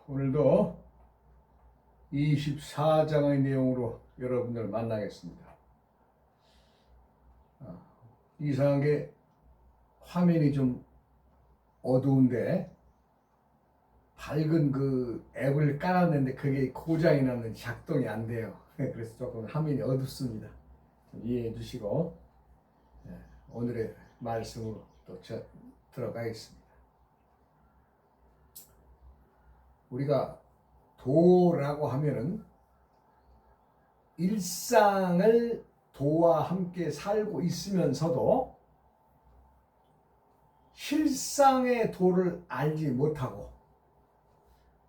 오늘도 24장의 내용으로 여러분들 만나겠습니다. 이상하게 화면이 좀 어두운데 밝은 그 앱을 깔았는데 그게 고장이 나는 작동이 안 돼요. 그래서 조금 화면이 어둡습니다. 좀 이해해 주시고 오늘의 말씀으로 또 들어가겠습니다. 우리가 도라고 하면은 일상을 도와 함께 살고 있으면서도 실상의 도를 알지 못하고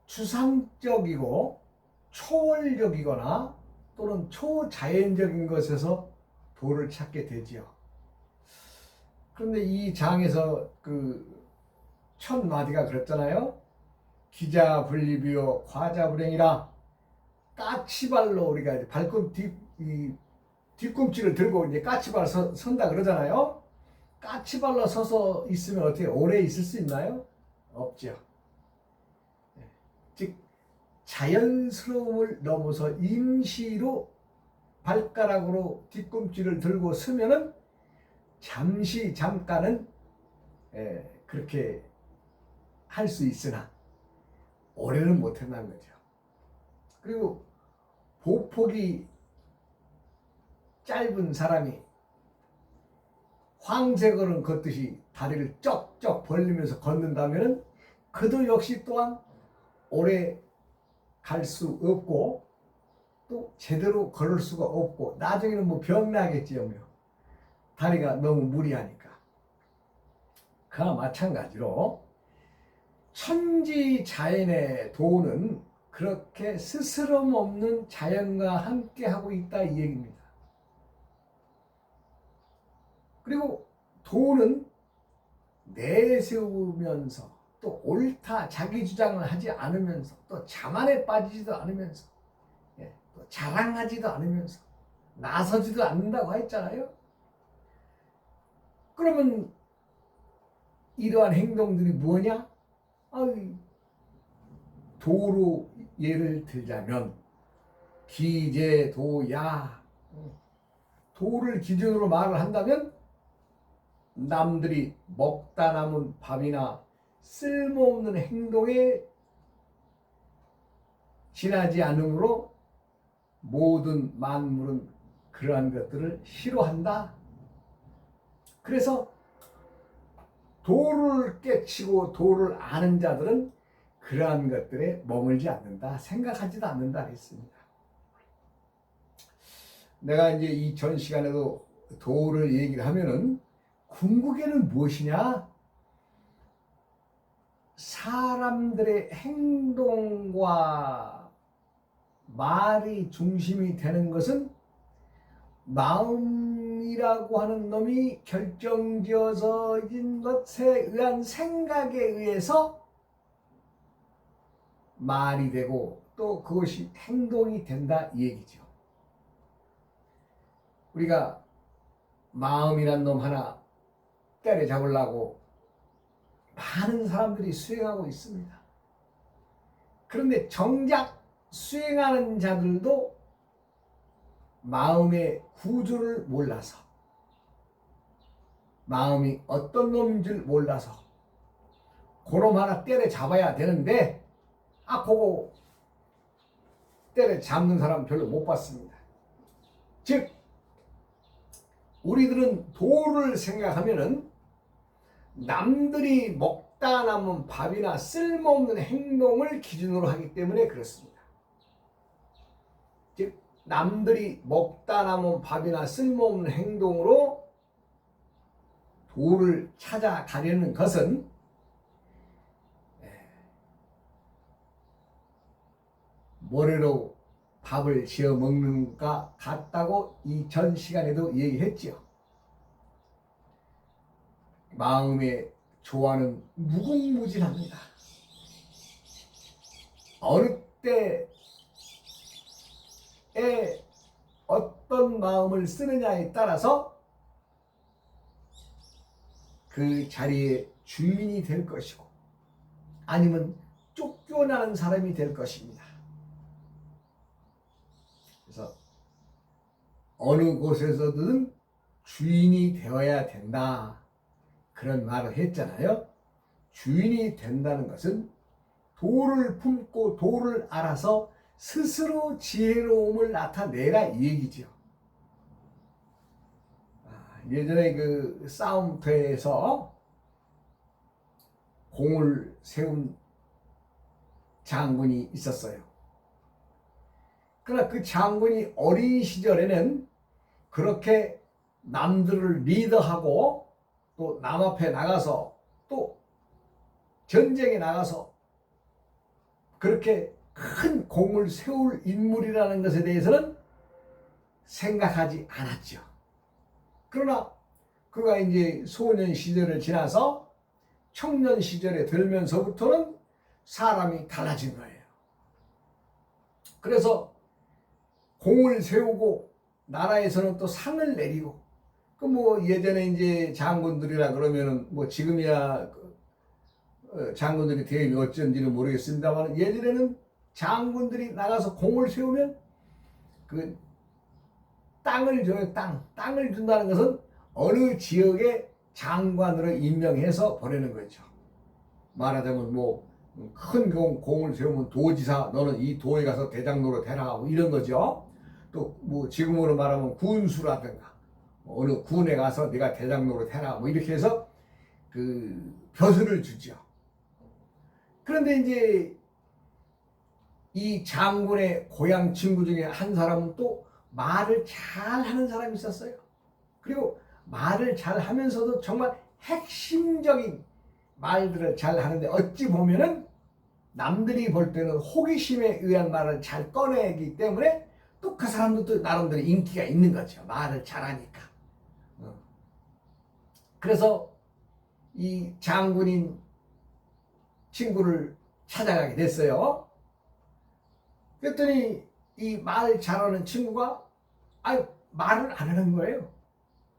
추상적이고 초월적이거나 또는 초자연적인 것에서 도를 찾게 되지요. 그런데 이 장에서 그 첫 마디가 그랬잖아요. 기자 분리비요 과자 불행이라 까치발로 우리가 뒤꿈치를 들고 이제 까치발 선다 그러잖아요. 까치발로 서서 있으면 어떻게 오래 있을 수 있나요? 없죠. 즉 자연스러움을 넘어서 임시로 발가락으로 뒤꿈치를 들고 서면은 잠깐은 그렇게 할 수 있으나 오래는 못한다는 거죠. 그리고 보폭이 짧은 사람이 황새걸음 걷듯이 다리를 쩍쩍 벌리면서 걷는다면 그도 역시 또한 오래 갈 수 없고 또 제대로 걸을 수가 없고 나중에는 뭐 병나겠지요. 다리가 너무 무리하니까. 그와 마찬가지로 천지자연의 도는 그렇게 스스럼 없는 자연과 함께 하고 있다 이 얘기입니다. 그리고 도는 내세우면서 또 옳다 자기 주장을 하지 않으면서 또 자만에 빠지지도 않으면서 또 자랑하지도 않으면서 나서지도 않는다고 했잖아요. 그러면 이러한 행동들이 뭐냐? 도로 예를 들자면 기재도야, 도를 기준으로 말을 한다면 남들이 먹다 남은 밥이나 쓸모없는 행동에 지나지 않으므로 모든 만물은 그러한 것들을 싫어한다. 그래서 도를 깨치고 도를 아는 자들은 그러한 것들에 머물지 않는다, 생각하지도 않는다 했습니다. 내가 이제 이 전 시간에도 도를 얘기를 하면은 궁극에는 무엇이냐? 사람들의 행동과 말이 중심이 되는 것은 마음이라고 하는 놈이 결정지어진 것에 의한 생각에 의해서 말이 되고 또 그것이 행동이 된다 이 얘기죠. 우리가 마음이란 놈 하나 때려잡으려고 많은 사람들이 수행하고 있습니다. 그런데 정작 수행하는 자들도 마음의 구조를 몰라서 마음이 어떤 놈인 줄 몰라서 그놈 하나 때려잡아야 되는데 그거 때려잡는 사람 별로 못 봤습니다. 즉 우리들은 도를 생각하면은 남들이 먹다 남은 밥이나 쓸모없는 행동을 기준으로 하기 때문에 그렇습니다. 즉 남들이 먹다 남은 밥이나 쓸모없는 행동으로 도를 찾아가려는 것은 모래로 밥을 지어 먹는 것과 같다고 이 전 시간에도 얘기했죠. 마음의 조화는 무궁무진합니다. 어느 때에 어떤 마음을 쓰느냐에 따라서 그 자리에 주인이 될 것이고 아니면 쫓겨나는 사람이 될 것입니다. 그래서 어느 곳에서든 주인이 되어야 된다. 그런 말을 했잖아요. 주인이 된다는 것은 도를 품고 도를 알아서 스스로 지혜로움을 나타내라 이 얘기죠. 예전에 그 싸움터에서 공을 세운 장군이 있었어요. 그러나 그 장군이 어린 시절에는 그렇게 남들을 리더하고 또 남 앞에 나가서 또 전쟁에 나가서 그렇게 큰 공을 세울 인물이라는 것에 대해서는 생각하지 않았죠. 그러나 그가 이제 소년 시절을 지나서 청년 시절에 들면서부터는 사람이 달라진 거예요. 그래서 공을 세우고 나라에서는 또 상을 내리고 그 뭐 예전에 이제 장군들이라 그러면은 뭐 지금이야 장군들이 대접이 어쩐지는 모르겠습니다만 예전에는 장군들이 나가서 공을 세우면 그 땅을 줘요. 땅을 준다는 것은 어느 지역의 장관으로 임명해서 보내는 거죠. 말하자면 뭐 큰 공을 세우면 도지사 너는 이 도에 가서 대장 노릇해라 뭐 이런 거죠. 또 뭐 지금으로 말하면 군수라든가 어느 군에 가서 네가 대장 노릇해라 뭐 이렇게 해서 그 벼슬을 주죠. 그런데 이제 이 장군의 고향 친구 중에 한 사람은 또 말을 잘하는 사람이 있었어요. 그리고 말을 잘하면서도 정말 핵심적인 말들을 잘 하는데 어찌 보면은 남들이 볼 때는 호기심에 의한 말을 잘 꺼내기 때문에 또 그 사람도 또 나름대로 인기가 있는 거죠. 말을 잘하니까. 그래서 이 장군인 친구를 찾아가게 됐어요. 그랬더니 이 말 잘하는 친구가 말을 안 하는 거예요.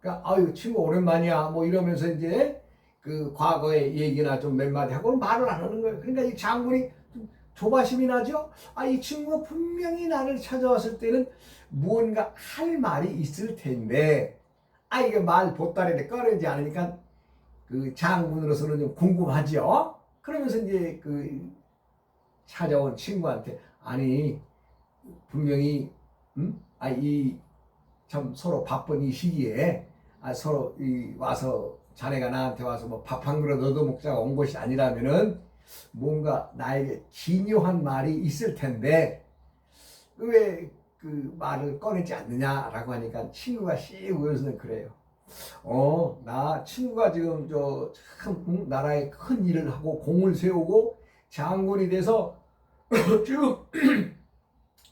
그러니까 아유 친구 오랜만이야 뭐 이러면서 이제 그 과거의 얘기나 좀 몇 마디 하고는 말을 안 하는 거예요. 그러니까 이 장군이 좀 조바심이 나죠. 이 친구가 분명히 나를 찾아왔을 때는 무언가 할 말이 있을 텐데 이게 말 보따리를 꺼내지 않으니까 그 장군으로서는 좀 궁금하죠. 그러면서 이제 그 찾아온 친구한테 아니 분명히 이 참 서로 바쁜 이 시기에 서로 와서 자네가 나한테 와서 뭐 밥 한 그릇 얻어먹자고 온 것이 아니라면은 뭔가 나에게 기묘한 말이 있을 텐데 왜 그 말을 꺼내지 않느냐라고 하니까 친구가 씩 웃으면서 그래요. 나 친구가 지금 참 나라에 큰 일을 하고 공을 세우고 장군이 돼서 지금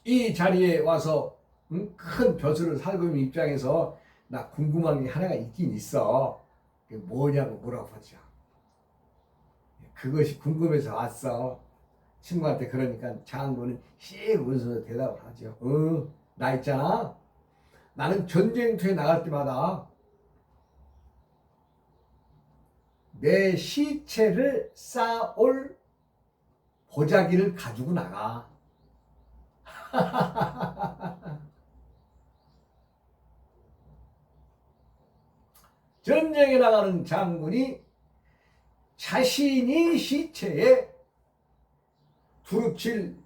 이 자리에 와서 큰 벼슬을 살고 있는 입장에서 나 궁금한 게 하나가 있긴 있어. 그게 뭐냐고 물어보죠. 그것이 궁금해서 왔어. 친구한테 그러니까 장군은 씩 웃으면서 대답을 하죠. 나 있잖아. 나는 전쟁터에 나갈 때마다 내 시체를 쌓아올 보자기를 가지고 나가. 전쟁에 나가는 장군이 자신이 시체에 두루칠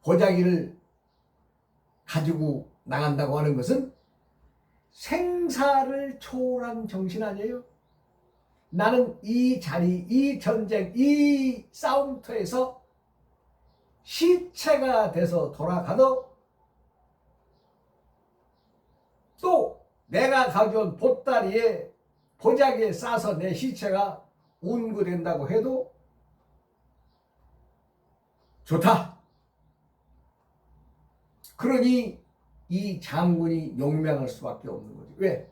보자기를 가지고 나간다고 하는 것은 생사를 초월한 정신 아니에요? 나는 이 자리, 이 전쟁, 이 싸움터에서 시체가 돼서 돌아가도 또 내가 가져온 보따리에 보자기에 싸서 내 시체가 운구된다고 해도 좋다. 그러니 이 장군이 용맹할 수밖에 없는 거죠. 왜?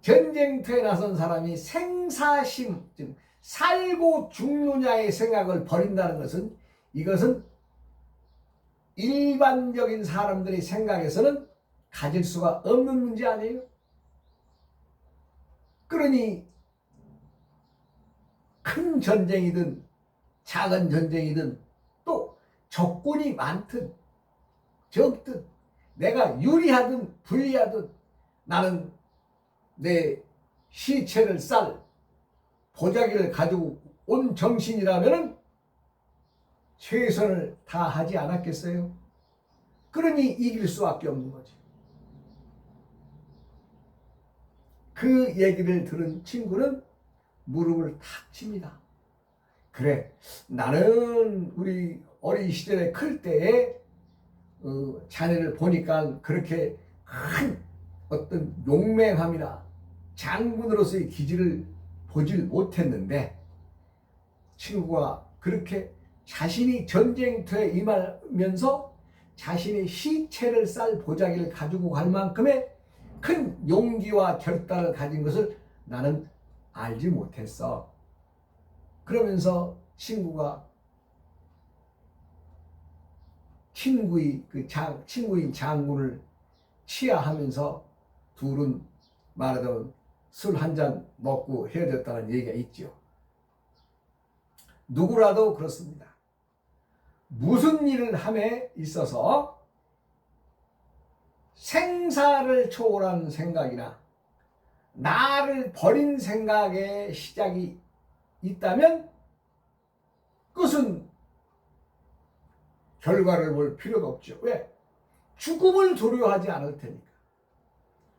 전쟁터에 나선 사람이 생사심, 즉 살고 죽느냐의 생각을 버린다는 것은 이것은 일반적인 사람들의 생각에서는 가질 수가 없는 문제 아니에요? 그러니 큰 전쟁이든 작은 전쟁이든 또 적군이 많든 적든 내가 유리하든 불리하든 나는 내 시체를 쌀 보자기를 가지고 온 정신이라면 최선을 다하지 않았겠어요? 그러니 이길 수밖에 없는 거지. 그 얘기를 들은 친구는 무릎을 탁 칩니다. 그래, 나는 우리 어린 시절에 클 때에 자네를 보니까 그렇게 큰 어떤 용맹함이나 장군으로서의 기질을 보질 못했는데 친구가 그렇게 자신이 전쟁터에 임하면서 자신의 시체를 쌀 보자기를 가지고 갈 만큼의 큰 용기와 결단을 가진 것을 나는 알지 못했어. 그러면서 친구가 친구인 장군을 치하하면서 둘은 말하자면 술 한 잔 먹고 헤어졌다는 얘기가 있죠. 누구라도 그렇습니다. 무슨 일을 함에 있어서 생사를 초월한 생각이나 나를 버린 생각의 시작이 있다면 그것은 결과를 볼 필요가 없죠. 왜? 죽음을 두려워하지 않을 테니까.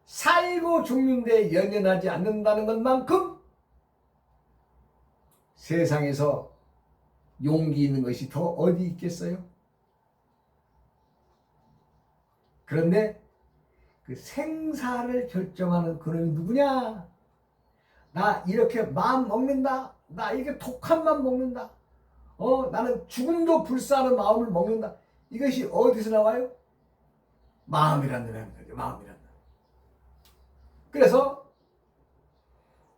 살고 죽는데 연연하지 않는다는 것만큼 세상에서 용기 있는 것이 더 어디 있겠어요? 그런데 그 생사를 결정하는 그놈이 누구냐? 나 이렇게 마음 먹는다. 나 이렇게 독한 맘 먹는다. 나는 죽음도 불사하는 마음을 먹는다. 이것이 어디서 나와요? 마음이라는 거죠. 마음이라는. 그래서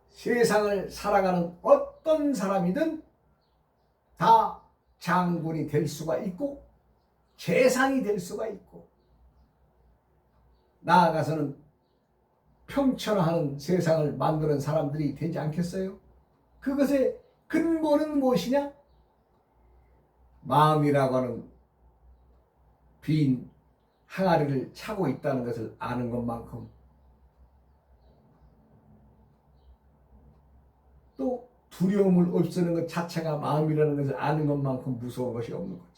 세상을 살아가는 어떤 사람이든 다 장군이 될 수가 있고 재상이 될 수가 있고 나아가서는 평천하는 세상을 만드는 사람들이 되지 않겠어요? 그것의 근본은 무엇이냐? 마음이라고 하는 빈 항아리를 차고 있다는 것을 아는 것만큼 또 두려움을 없애는 것 자체가 마음이라는 것을 아는 것만큼 무서운 것이 없는 거죠.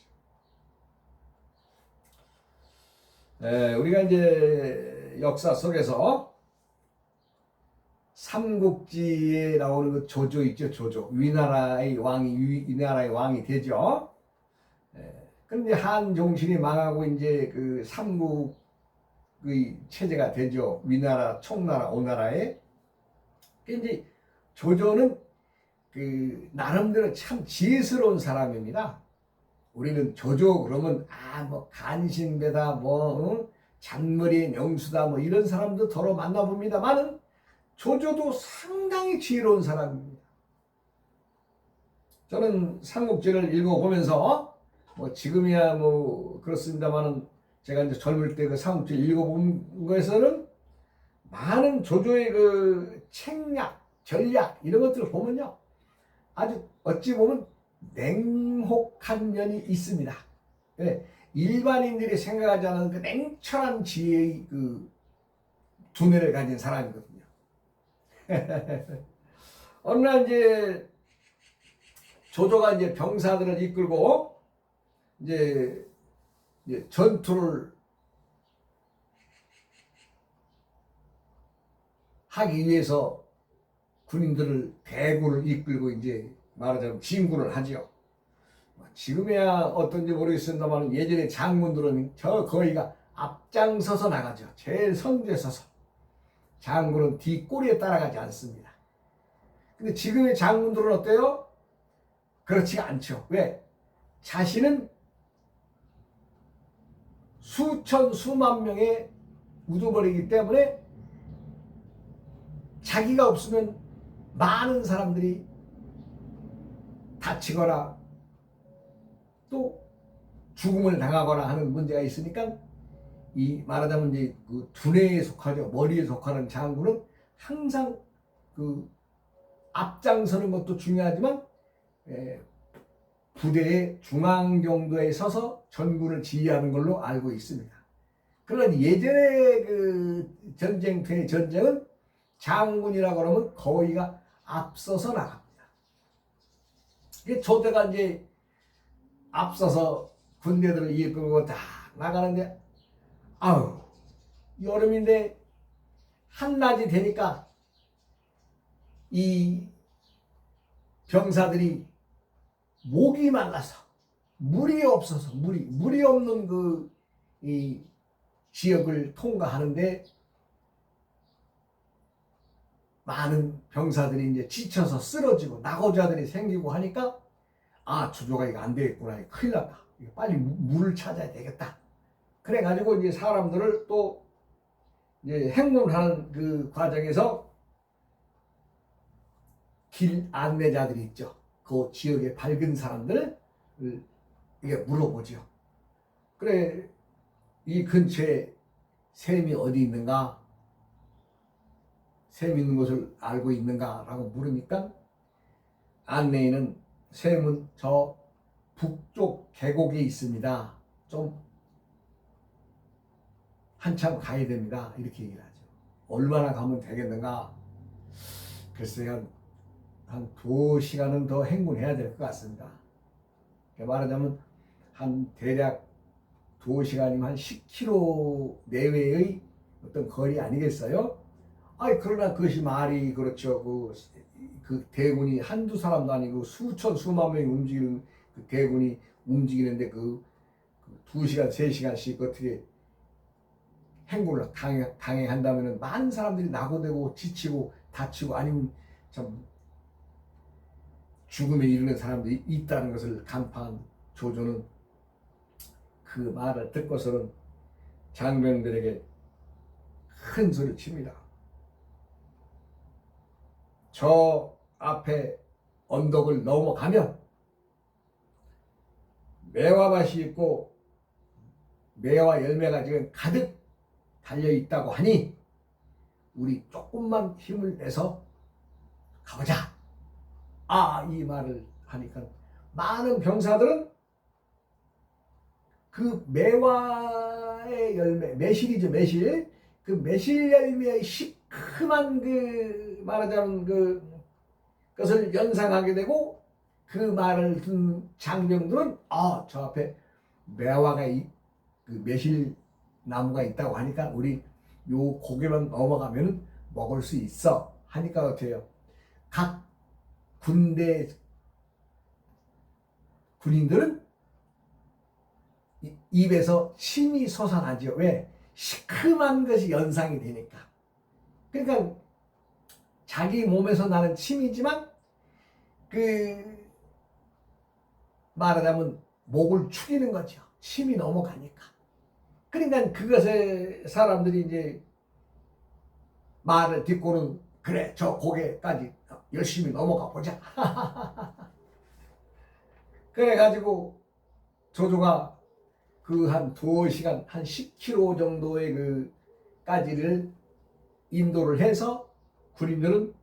우리가 이제 역사 속에서 삼국지에 나오는 그 조조 있죠. 조조. 위나라의 왕이 되죠. 그런데 한종신이 망하고 이제 그 삼국의 체제가 되죠. 위나라, 총나라, 오나라에. 이제 조조는 그 나름대로 참 지혜스러운 사람입니다. 우리는 조조 그러면 뭐 간신배다, 잔머리의 명수다, 이런 사람도 더러 만나봅니다만은 조조도 상당히 지혜로운 사람입니다. 저는 삼국지를 읽어보면서 지금이야 그렇습니다만은 제가 이제 젊을 때 그 삼국지 읽어본 거에서는 많은 조조의 그 책략, 전략 이런 것들을 보면요 아주 어찌 보면 냉혹한 면이 있습니다. 네, 일반인들이 생각하지 않는 그 냉철한 지혜의 그 두뇌를 가진 사람이거든요. 어느 날 이제 조조가 이제 병사들을 이끌고 이제 전투를 하기 위해서 군인들을 대군을 이끌고 이제 말하자면 진군을 하지요. 지금이야 어떤지 모르겠습니다만 예전에 장군들은 저 거의가 앞장서서 나가죠. 제일 선두에 서서. 장군은 뒷꼬리에 따라가지 않습니다. 근데 지금의 장군들은 어때요? 그렇지가 않죠. 왜? 자신은 수천 수만 명의 우두머리이기 때문에 자기가 없으면 많은 사람들이 다치거나 또 죽음을 당하거나 하는 문제가 있으니까 이 말하자면 이제 그 두뇌에 속하죠. 머리에 속하는 장군은 항상 그 앞장서는 것도 중요하지만 부대의 중앙 정도에 서서 전군을 지휘하는 걸로 알고 있습니다. 그러나 예전에 그 전쟁터의 전쟁은 장군이라고 하면 거의가 앞서서 나갑니다. 이게 조대가 이제 앞서서 군대들을 이끌고 다 나가는데, 아우, 여름인데 한낮이 되니까 이 병사들이 목이 말라서 물이 없어서 물이 없는 이 지역을 통과하는데 많은 병사들이 이제 지쳐서 쓰러지고 낙오자들이 생기고 하니까 조조가 이거 안 되겠구나, 이거 큰일 났다, 이거 빨리 물을 찾아야 되겠다. 그래가지고 이제 사람들을 또 이제 행군하는 그 과정에서 길 안내자들이 있죠. 그 지역의 밝은 사람들을 이게 물어보죠. 그래, 이 근처에 샘이 어디 있는가? 샘 있는 곳을 알고 있는가라고 물으니까 안내인은 샘은 저 북쪽 계곡에 있습니다. 좀 한참 가야 됩니다. 이렇게 얘기를 하죠. 얼마나 가면 되겠는가? 글쎄요, 한 2시간은 더 행군해야 될 것 같습니다. 말하자면 한 대략 2시간이면 한 10km 내외의 어떤 거리 아니겠어요? 그러나 그것이 말이 그렇죠. 그 대군이 한두 사람도 아니고 수천 수만 명이 움직이는 그 대군이 움직이는데 그 2시간 3시간씩 어떻게 행군을 강행한다면 많은 사람들이 낙오되고 지치고 다치고 아니면 참 죽음에 이르는 사람들이 있다는 것을 간파한 조조는 그 말을 듣고서는 장병들에게 큰 소리를 칩니다. 저 앞에 언덕을 넘어가면 매화밭이 있고 매화 열매가 지금 가득 달려있다고 하니 우리 조금만 힘을 내서 가보자. 이 말을 하니까 많은 병사들은 그 매화의 열매, 매실이죠, 매실. 그 매실 열매의 시큼한 말하자면 것을 연상하게 되고 그 말을 듣는 장병들은 저 앞에 매화가 그 매실 나무가 있다고 하니까 우리 요 고개만 넘어가면 먹을 수 있어 하니까 어때요? 각 군대 군인들은 입에서 침이 솟아나죠. 왜? 시큼한 것이 연상이 되니까. 그러니까 자기 몸에서 나는 침이지만 말하자면 목을 축이는 거죠. 침이 넘어가니까. 그러니까 그것에 사람들이 이제 말을 듣고는 그래, 저 고개까지 열심히 넘어가 보자. 그래가지고 조조가 한 2시간, 한 10km 정도의 까지를 인도를 해서 군인들은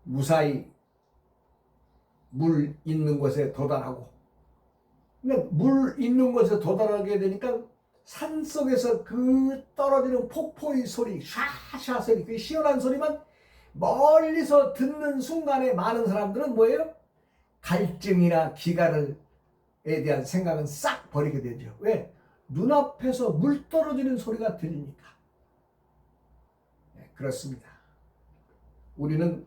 무사히 물 있는 곳에 도달하고, 그러니까 물 있는 곳에 도달하게 되니까 산속에서 그 떨어지는 폭포의 소리, 샤샤 소리, 그 시원한 소리만 멀리서 듣는 순간에 많은 사람들은 뭐예요? 갈증이나 기갈에 대한 생각은 싹 버리게 되죠. 왜? 눈앞에서 물 떨어지는 소리가 들리니까. 네, 그렇습니다. 우리는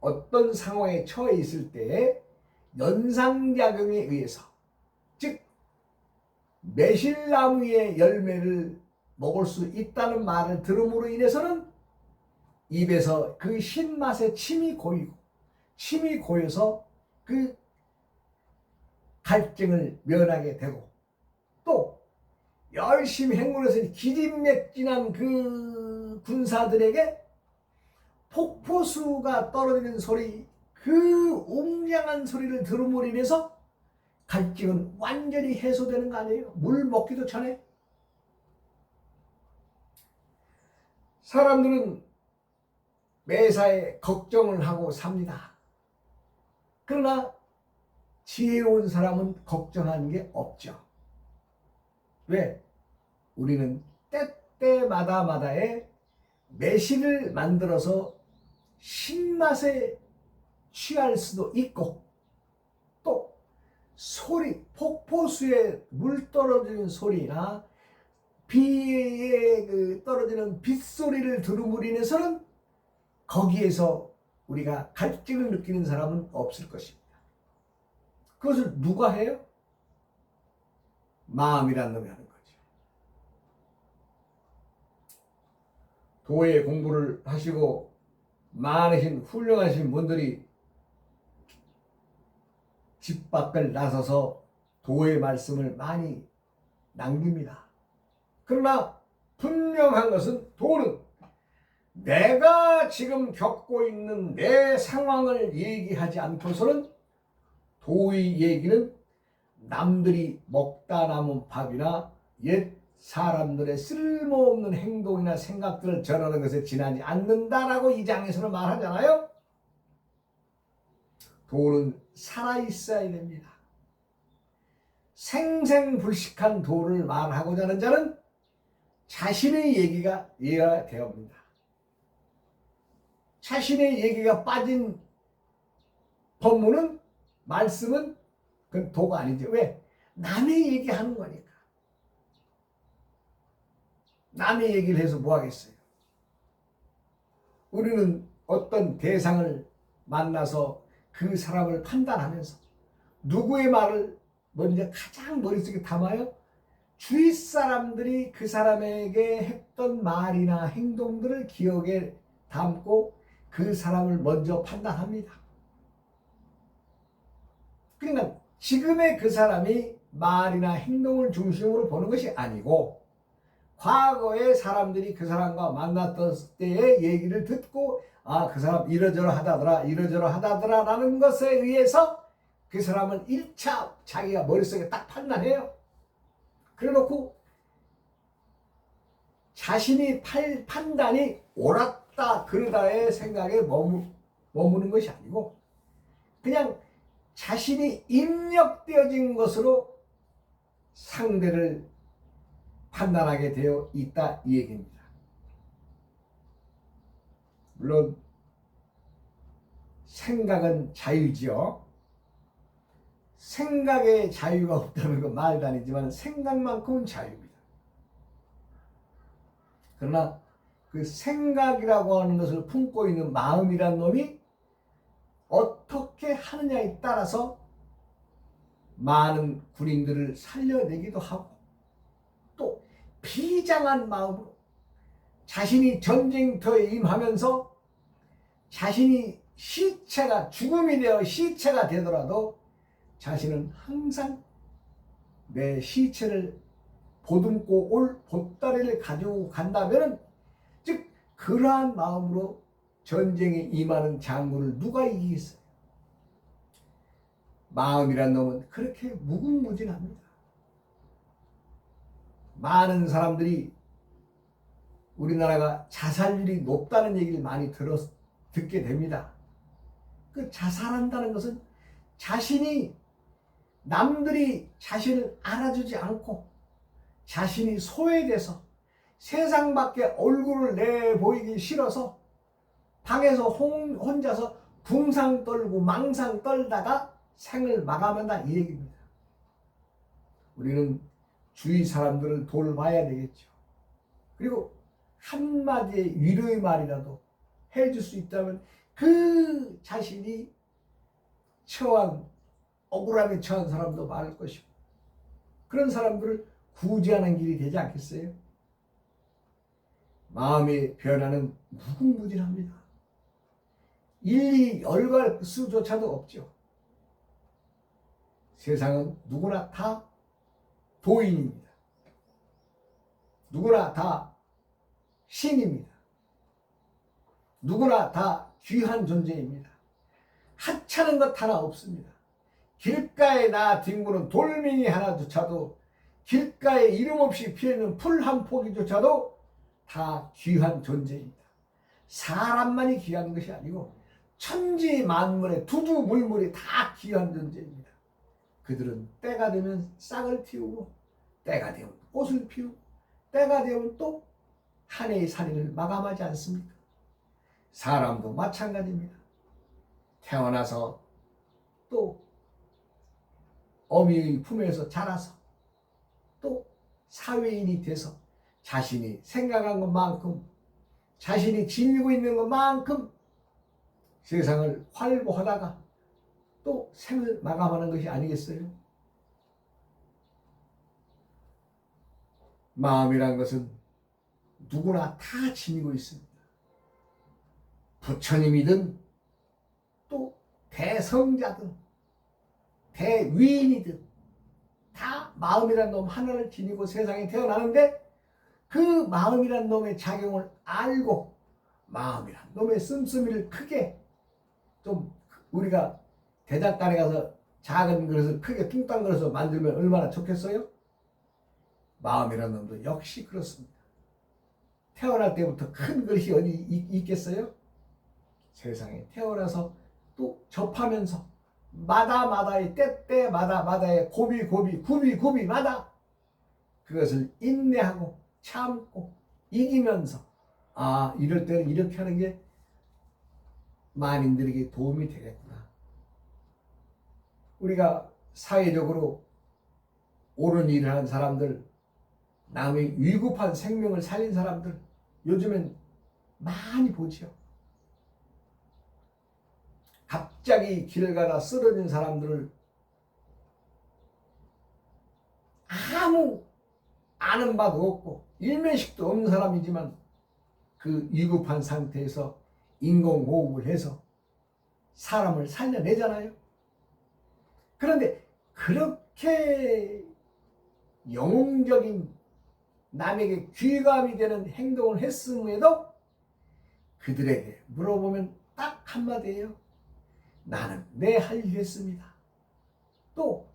어떤 상황에 처해 있을 때 연상작용에 의해서, 즉 매실나무의 열매를 먹을 수 있다는 말을 들음으로 인해서는 입에서 그 신맛에 침이 고이고, 침이 고여서 그 갈증을 면하게 되고, 또 열심히 행군해서 기진맥진한 그 군사들에게 폭포수가 떨어지는 소리, 그 웅장한 소리를 들음으로 인해서 갈증은 완전히 해소되는 거 아니에요? 물 먹기도 전에. 사람들은 매사에 걱정을 하고 삽니다. 그러나 지혜로운 사람은 걱정하는 게 없죠. 왜? 우리는 때때마다마다의 매실을 만들어서 신맛에 취할 수도 있고, 또 소리, 폭포수에 물 떨어지는 소리나 비에 떨어지는 빗소리를 들음으로 인해서는 거기에서 우리가 갈증을 느끼는 사람은 없을 것입니다. 그것을 누가 해요? 마음이란 놈이 하는 거죠. 도의 공부를 하시고 많으신 훌륭하신 분들이 집 밖을 나서서 도의 말씀을 많이 남깁니다. 그러나 분명한 것은 도는 내가 지금 겪고 있는 내 상황을 얘기하지 않고서는 도의 얘기는 남들이 먹다 남은 밥이나 옛 사람들의 쓸모없는 행동이나 생각들을 전하는 것에 지나지 않는다라고 이 장에서는 말하잖아요. 도는 살아있어야 됩니다. 생생불식한 도를 말하고자 하는 자는 자신의 얘기가 이해가 되옵니다. 자신의 얘기가 빠진 법문은, 말씀은 그건 도가 아니죠. 왜? 남의 얘기하는 거니까. 남의 얘기를 해서 뭐 하겠어요? 우리는 어떤 대상을 만나서 그 사람을 판단하면서 누구의 말을 먼저 가장 머릿속에 담아요? 주위 사람들이 그 사람에게 했던 말이나 행동들을 기억에 담고 그 사람을 먼저 판단합니다. 그러니까 지금의 그 사람이 말이나 행동을 중심으로 보는 것이 아니고, 과거에 사람들이 그 사람과 만났던 때의 얘기를 듣고 그 사람 이러저러하다더라 라는 것에 의해서 그 사람을 1차 자기가 머릿속에 딱 판단해요. 그래 놓고 자신이 판단이 옳았다 그르다의 생각에 머무는 것이 아니고, 그냥 자신이 입력되어진 것으로 상대를 판단하게 되어 있다 이 얘기입니다. 물론 생각은 자유지요. 생각에 자유가 없다는 건 말도 아니지만 생각만큼은 자유입니다. 그러나 그 생각이라고 하는 것을 품고 있는 마음이란 놈이 어떻게 하느냐에 따라서 많은 군인들을 살려내기도 하고, 또 비장한 마음으로 자신이 전쟁터에 임하면서 자신이 죽음이 되어 시체가 되더라도 자신은 항상 내 시체를 보듬고 올 보따리를 가지고 간다면, 즉 그러한 마음으로 전쟁에 임하는 장군을 누가 이기겠어요? 마음이란 놈은 그렇게 무궁무진합니다. 많은 사람들이 우리나라가 자살률이 높다는 얘기를 많이 듣게 됩니다. 그 자살한다는 것은 자신이, 남들이 자신을 알아주지 않고 자신이 소외돼서 세상 밖에 얼굴을 내보이기 싫어서 방에서 혼자서 붕상 떨고 망상 떨다가 생을 마감한다 이 얘기입니다. 우리는 주위 사람들을 돌봐야 되겠죠. 그리고 한마디의 위로의 말이라도 해줄 수 있다면 그 자신이 억울함에 처한 사람도 많을 것이고, 그런 사람들을 구제하는 길이 되지 않겠어요? 마음의 변화는 무궁무진합니다. 일일이 열갈 수조차도 없죠. 세상은 누구나 다 도인입니다. 누구나 다 신입니다. 누구나 다 귀한 존재입니다. 하찮은 것 하나 없습니다. 길가에 나 뒹구는 돌멩이 하나조차도, 길가에 이름 없이 피어있는 풀 한 포기조차도 다 귀한 존재입니다. 사람만이 귀한 것이 아니고 천지 만물의 두두물물이 다 귀한 존재입니다. 그들은 때가 되면 싹을 틔우고 때가 되면 꽃을 피우고 때가 되면 또 한 해의 살인을 마감하지 않습니까? 사람도 마찬가지입니다. 태어나서 또 어미의 품에서 자라서 또 사회인이 돼서 자신이 생각한 것만큼 자신이 지니고 있는 것만큼 세상을 활보하다가 또 생을 마감하는 것이 아니겠어요? 마음이란 것은 누구나 다 지니고 있습니다. 부처님이든 또 대성자든 대위인이든 다 마음이란 놈 하나를 지니고 세상에 태어나는데 그 마음이란 놈의 작용을 알고 마음이란 놈의 씀씀이를 크게 좀 우리가 대작간에 가서 작은 그릇을 크게 뚱땅 그릇을 만들면 얼마나 좋겠어요? 마음이란 놈도 역시 그렇습니다. 태어날 때부터 큰 그릇이 어디 있겠어요? 세상에 태어나서 또 접하면서 마다마다의 때때마다마다의 고비고비마다 그것을 인내하고 참고 이기면서 이럴 때는 이렇게 하는 게 만인들에게 도움이 되겠구나. 우리가 사회적으로 옳은 일을 하는 사람들, 남의 위급한 생명을 살린 사람들 요즘엔 많이 보지요. 갑자기 길을 가다 쓰러진 사람들을 아무 아는 바도 없고 일면식도 없는 사람이지만 그 위급한 상태에서 인공호흡을 해서 사람을 살려내잖아요. 그런데 그렇게 영웅적인 남에게 귀감이 되는 행동을 했음에도 그들에게 물어보면 딱 한마디예요. 나는 내 할 일 했습니다. 또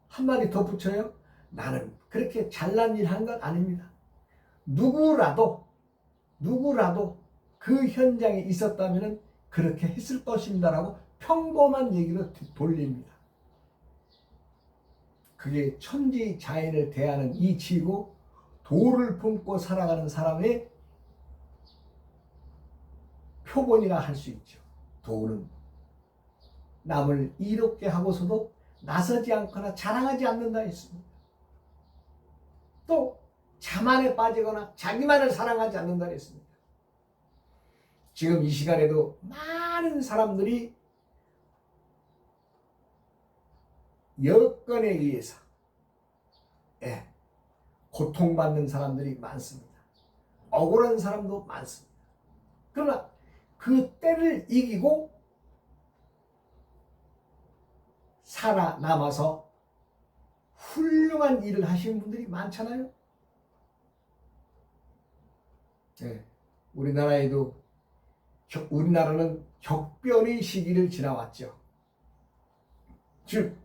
한마디 덧붙여요. 나는 그렇게 잘난 일 한 건 아닙니다. 누구라도 그 현장에 있었다면 그렇게 했을 것입니다라고 평범한 얘기로 돌립니다. 그게 천지자연을 대하는 이치이고 도를 품고 살아가는 사람의 표본이라 할 수 있죠. 도는 남을 이롭게 하고서도 나서지 않거나 자랑하지 않는다 했습니다. 또 자만에 빠지거나 자기만을 사랑하지 않는다 했습니다. 지금 이 시간에도 많은 사람들이 여건에 의해서 고통받는 사람들이 많습니다. 억울한 사람도 많습니다. 그러나 그 때를 이기고 살아남아서 훌륭한 일을 하시는 분들이 많잖아요. 우리나라는 격변의 시기를 지나왔죠. 즉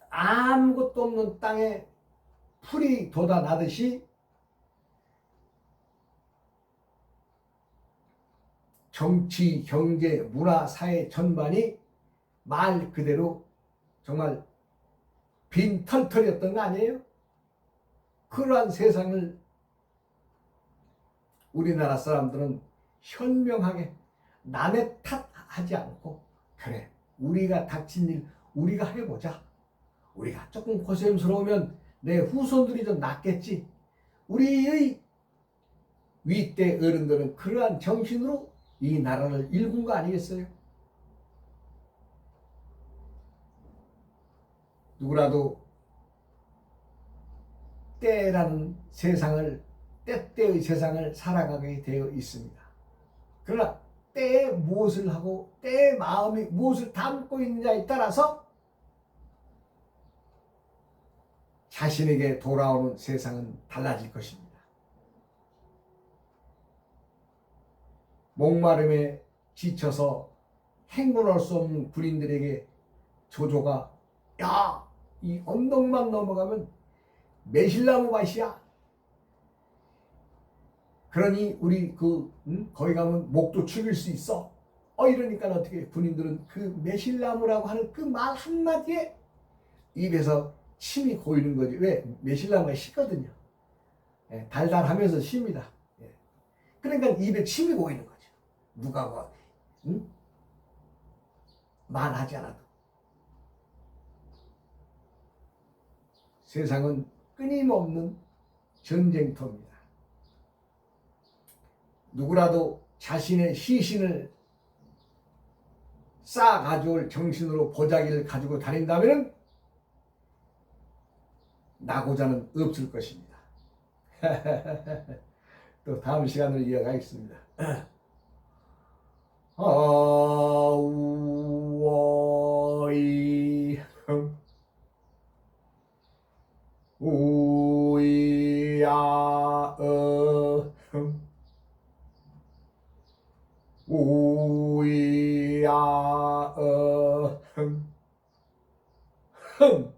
아무것도 없는 땅에 풀이 돋아나듯이 정치, 경제, 문화, 사회 전반이 말 그대로 정말 빈털털이었던 거 아니에요? 그러한 세상을 우리나라 사람들은 현명하게 남의 탓하지 않고 그래 우리가 닥친 일 우리가 해보자. 우리가 조금 고생스러우면 내 후손들이 좀 낫겠지. 우리의 윗대 어른들은 그러한 정신으로 이 나라를 일군 거 아니겠어요? 누구라도 때라는 세상을 때때의 세상을 살아가게 되어 있습니다. 그러나 때에 무엇을 하고 때의 마음이 무엇을 담고 있느냐에 따라서 자신에게 돌아오는 세상은 달라질 것입니다. 목마름에 지쳐서 행군할 수 없는 군인들에게 조조가 야, 이 언덕만 넘어가면 매실나무 밭이야. 그러니 우리 거기 가면 목도 죽일 수 있어. 이러니까 어떻게 군인들은 그 매실나무라고 하는 그 말 한마디에 입에서 침이 고이는 거지. 왜? 매실나무가 식거든요. 예, 달달하면서 쉽니다. 예. 그러니까 입에 침이 고이는 거죠. 누가 뭐 말하지 않아도. 세상은 끊임없는 전쟁터입니다. 누구라도 자신의 시신을 쌓아 가져올 정신으로 보자기를 가지고 다닌다면 나고자는 없을 것입니다. 또 다음 시간으로 이어가겠습니다. 아우어이 우이야어 우이야어 흥